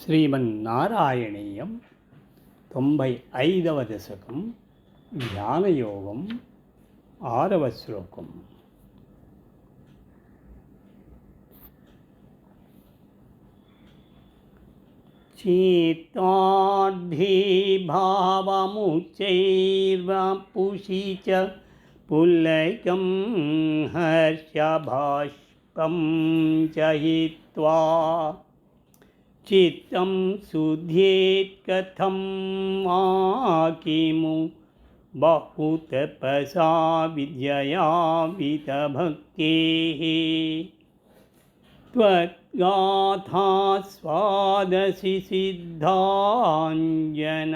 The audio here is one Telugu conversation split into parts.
శ్రీమన్నారాయణీయం 95వ దశకం ధ్యానయోగం 6వ శ్లోకం. చిత్తాద్భిభావముచ్చైర్వపుషి చ పుల్లకం హర్షభాష్పం చహిత్వా చిత్తం శుద్ధేత్ కథం వాకిము బహుతపసా విద్యయా వితభక్తేః త్వద్గాథాస్వాదసి సిద్ధాంజన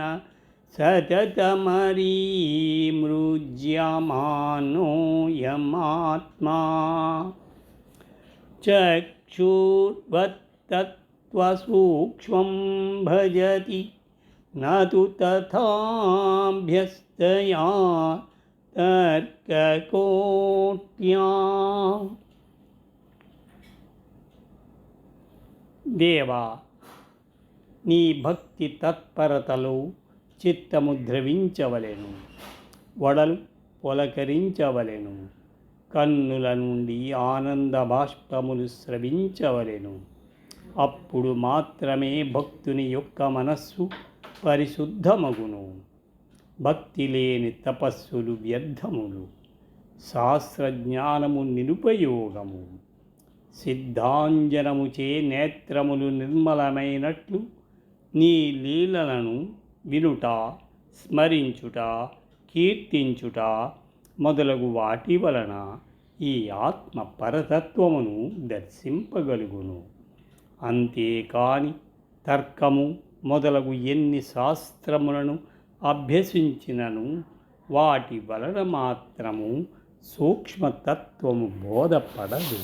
సతతమరీమృజ్యమానోయమాత్మా చక్షుర్వత్తత్వసూక్ష్మం భజతి నతు తథాభ్యస్తయా తర్కకోట్యా. దేవా, నీ భక్తి తత్పరతలో చిత్తము ద్రవించవలెను, వడలు పొలకరించవలెను, కన్నుల నుండి ఆనంద బాష్పములు స్రవించవలెను. అప్పుడు మాత్రమే భక్తుని యొక్క మనస్సు పరిశుద్ధమగును. భక్తి లేని తపస్సులు వ్యర్థములు, శాస్త్రజ్ఞానము నిరుపయోగము. సిద్ధాంజనముచే నేత్రములు నిర్మలమైనట్లు నీ లీలలను వినుట, స్మరించుట, కీర్తించుట మొదలగు వాటి వలన ఈ ఆత్మ పరతత్వమును దర్శింపగలుగును. అంతేకాని తర్కము మొదలగు ఎన్ని శాస్త్రములను అభ్యసించినను వాటి వలన మాత్రము సూక్ష్మతత్వము బోధపడదు.